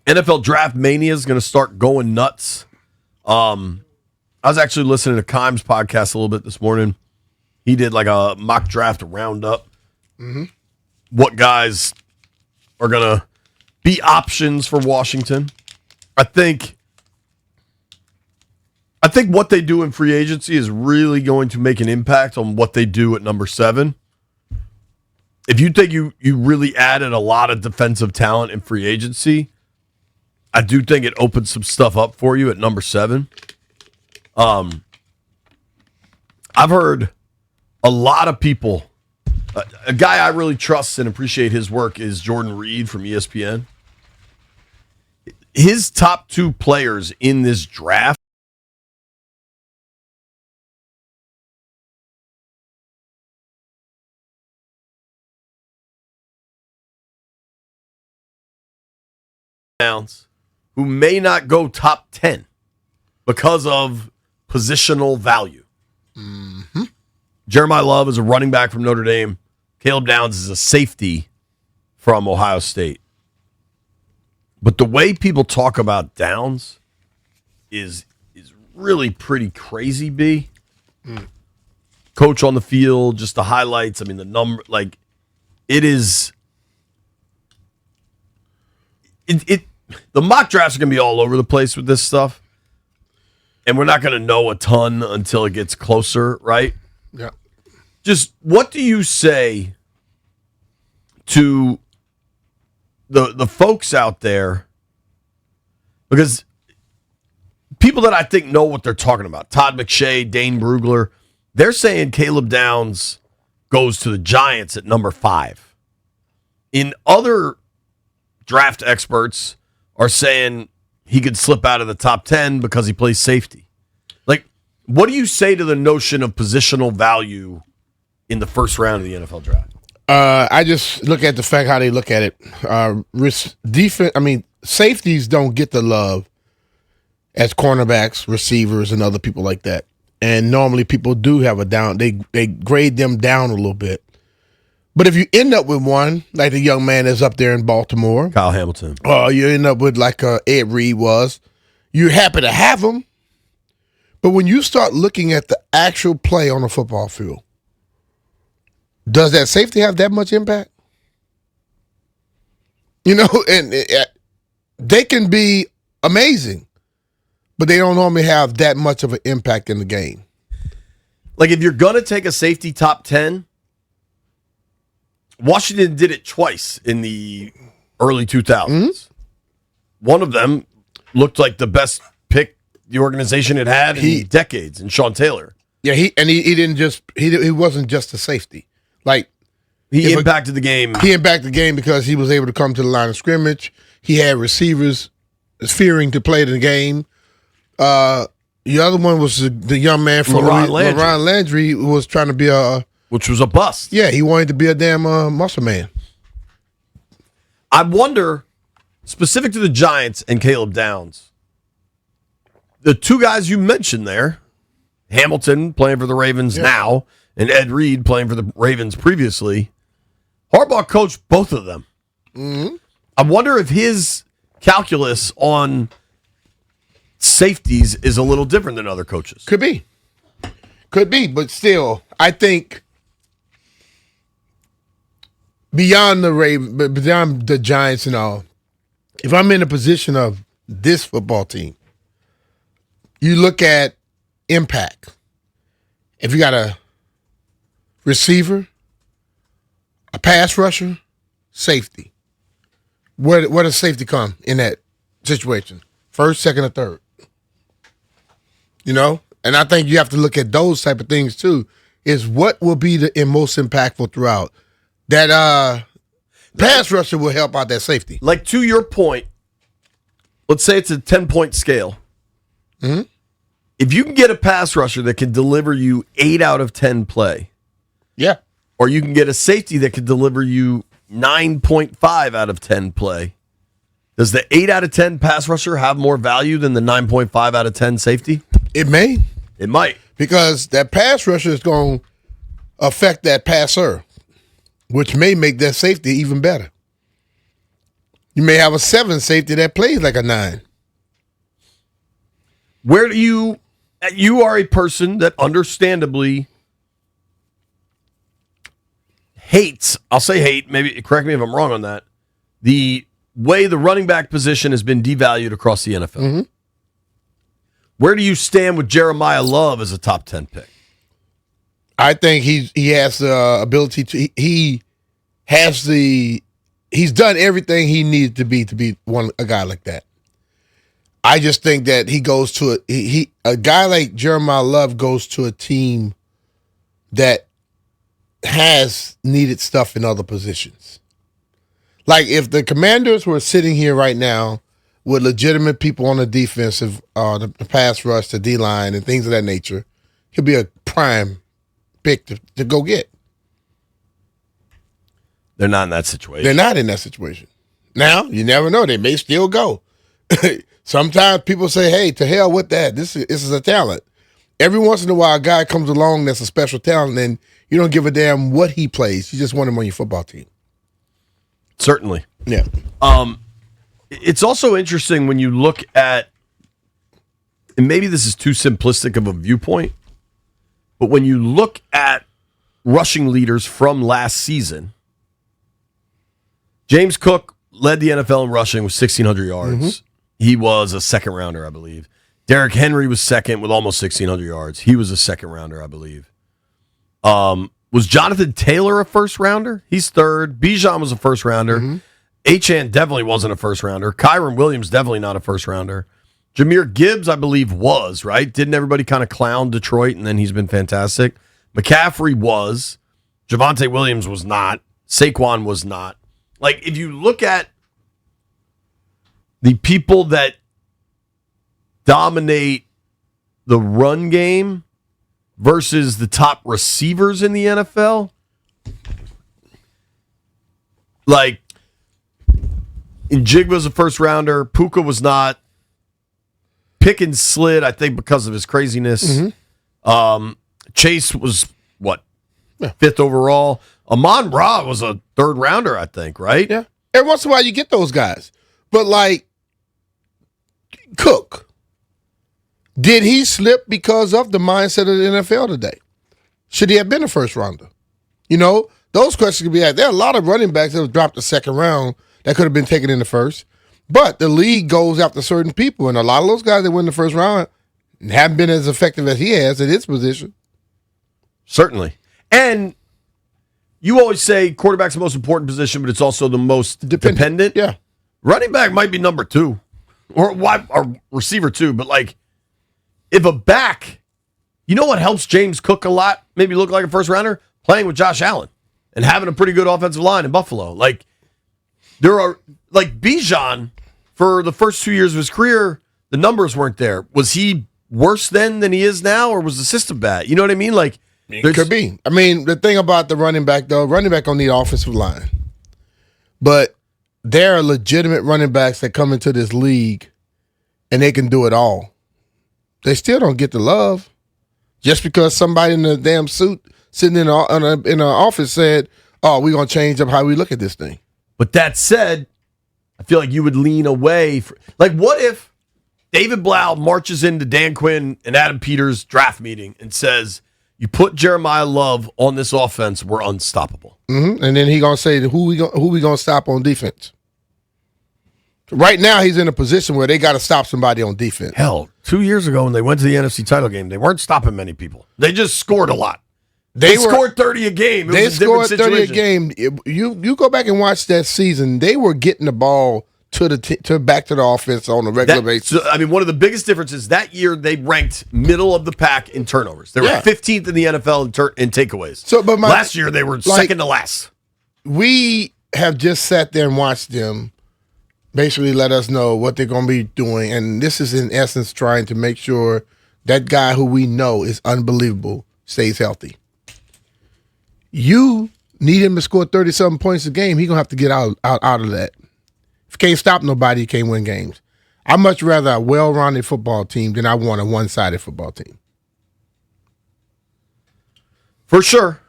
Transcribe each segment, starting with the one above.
NFL Draft Mania is going to start going nuts. I was actually listening to Kimes' podcast a little bit this morning. He did like a mock draft roundup. Mm-hmm. What guys are going to be options for Washington. I think what they do in free agency is really going to make an impact on what they do at number 7. If you think you really added a lot of defensive talent in free agency, I do think it opens some stuff up for you at number 7. I've heard a lot of people. A guy I really trust and appreciate his work is Jordan Reed from ESPN. His top 2 players in this draft who may not go top 10 because of positional value. Mm-hmm. Jeremiah Love is a running back from Notre Dame. Caleb Downs is a safety from Ohio State. But the way people talk about Downs is really pretty crazy, B. Coach on the field, just the highlights. I mean, the number, like, it is. The mock drafts are going to be all over the place with this stuff. And we're not going to know a ton until it gets closer, right? Yeah. Just what do you say to the folks out there? Because people that I think know what they're talking about, Todd McShay, Dane Brugler, they're saying Caleb Downs goes to the Giants at number 5. In other draft experts are saying he could slip out of the top 10 because he plays safety. Like, what do you say to the notion of positional value in the first round of the NFL draft? I just look at the fact how they look at it. Defense. I mean, safeties don't get the love as cornerbacks, receivers, and other people like that. And normally people do have a down. They grade them down a little bit. But if you end up with one, like the young man that's up there in Baltimore, Kyle Hamilton, you end up with like Ed Reed was, you're happy to have him. But when you start looking at the actual play on the football field, does that safety have that much impact? You know, and they can be amazing, but they don't normally have that much of an impact in the game. Like, if you're going to take a safety top 10, Washington did it twice in the early 2000s. Mm-hmm. One of them looked like the best pick the organization had had in decades, in Sean Taylor. Yeah, he wasn't just a safety. Like, he impacted the game. He impacted the game because he was able to come to the line of scrimmage. He had receivers fearing to play the game. The other one was the young man from LaRon Landry, who was trying to be which was a bust. Yeah, he wanted to be a damn muscle man. I wonder, specific to the Giants and Caleb Downs, the 2 guys you mentioned there, Hamilton playing for the Ravens now, and Ed Reed playing for the Ravens previously, Harbaugh coached both of them. Mm-hmm. I wonder if his calculus on safeties is a little different than other coaches. Could be, but still, I think beyond the Giants and all, if I'm in a position of this football team, you look at impact. If you got a receiver, a pass rusher, safety, where does safety come in that situation? First, second, or third? You know? And I think you have to look at those type of things too, is what will be the most impactful throughout. That pass rusher will help out that safety. Like, to your point, let's say it's a 10-point scale. Mm-hmm. If you can get a pass rusher that can deliver you 8 out of 10 play, yeah, or you can get a safety that can deliver you 9.5 out of 10 play, does the 8 out of 10 pass rusher have more value than the 9.5 out of 10 safety? It may. It might. Because that pass rusher is going to affect that passer, which may make that safety even better. You may have a 7 safety that plays like a 9. Where do you are a person that understandably hates, I'll say hate, maybe correct me if I'm wrong on that, the way the running back position has been devalued across the NFL. Mm-hmm. Where do you stand with Jeremiah Love as a top 10 pick? I think he has the ability to he's done everything he needed to be a guy like that. I just think that he goes to a guy like Jeremiah Love goes to a team that has needed stuff in other positions. Like if the Commanders were sitting here right now with legitimate people on the defensive, the pass rush, the D-line, and things of that nature, he'll be a prime pick to go get. They're not in that situation. They're not in that situation. Now, you never know. They may still go. Sometimes people say, hey, to hell with that. This is a talent. Every once in a while, a guy comes along that's a special talent, and you don't give a damn what he plays. You just want him on your football team. Certainly. Yeah. It's also interesting when you look at, and maybe this is too simplistic of a viewpoint, but when you look at rushing leaders from last season, James Cook led the NFL in rushing with 1,600 yards. Mm-hmm. He was a second rounder, I believe. Derrick Henry was second with almost 1,600 yards. He was a second rounder, I believe. Was Jonathan Taylor a first rounder? He's third. Bijan was a first rounder. Mm-hmm. Achane definitely wasn't a first rounder. Kyron Williams definitely not a first rounder. Jahmyr Gibbs, I believe, was, right? Didn't everybody kind of clown Detroit, and then he's been fantastic? McCaffrey was. Javonte Williams was not. Saquon was not. Like, if you look at the people that dominate the run game versus the top receivers in the NFL, like, Njigba's a first rounder. Puka was not. Pickens slid, I think, because of his craziness. Mm-hmm. Chase was, what, fifth overall. Amon Ra was a third rounder, I think, right? Yeah. Every once in a while you get those guys. But, like, Cook, did he slip because of the mindset of the NFL today? Should he have been a first rounder? You know, those questions could be asked. There are a lot of running backs that have dropped the second round that could have been taken in the first. But the league goes after certain people, and a lot of those guys that win the first round haven't been as effective as he has at his position. Certainly. And you always say quarterback's the most important position, but it's also the most dependent. Yeah. Running back might be number 2 or receiver 2, but like if a back, you know what helps James Cook a lot, maybe look like a first rounder? Playing with Josh Allen and having a pretty good offensive line in Buffalo. Like there are, like Bijan, for the first 2 years of his career, the numbers weren't there. Was he worse then than he is now, or was the system bad? You know what I mean? Like, it could be. I mean, the thing about the running back, though, running back don't need offensive line. But there are legitimate running backs that come into this league and they can do it all. They still don't get the love. Just because somebody in a damn suit sitting in an office said, oh, we're going to change up how we look at this thing. But that said, I feel like you would lean away. Like, what if David Blau marches into Dan Quinn and Adam Peters' draft meeting and says, you put Jeremiah Love on this offense, we're unstoppable. Mm-hmm. And then he going to say, who we going to stop on defense? Right now, he's in a position where they got to stop somebody on defense. Hell, 2 years ago when they went to the NFC title game, they weren't stopping many people. They just scored a lot. They scored 30 a game. They scored 30 a game. You go back and watch that season. They were getting the ball to back to the offense on a regular basis. So, I mean, one of the biggest differences that year, they ranked middle of the pack in turnovers. They were 15th in the NFL in takeaways. So, but last year they were second to last. We have just sat there and watched them basically let us know what they're going to be doing, and this is in essence trying to make sure that guy who we know is unbelievable stays healthy. You need him to score 30-something points a game. He's going to have to get out of that. If you can't stop nobody, you can't win games. I'd much rather a well-rounded football team than I want a one-sided football team. For sure.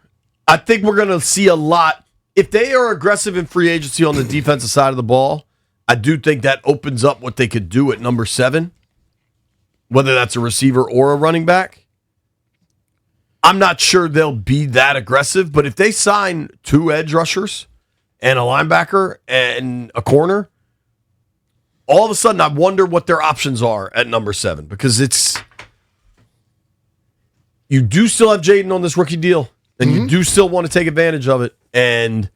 I think we're going to see a lot. If they are aggressive in free agency on the defensive side of the ball, I do think that opens up what they could do at number 7, whether that's a receiver or a running back. I'm not sure they'll be that aggressive, but if they sign 2 edge rushers and a linebacker and a corner, all of a sudden I wonder what their options are at number 7, because you do still have Jaden on this rookie deal, and you do still want to take advantage of it, and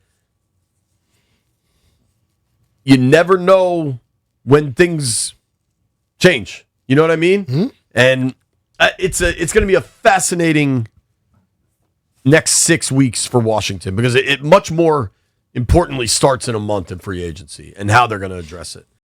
you never know when things change. You know what I mean? Mm-hmm. And it's going to be a fascinating next 6 weeks for Washington, because it much more importantly starts in a month in free agency and how they're going to address it.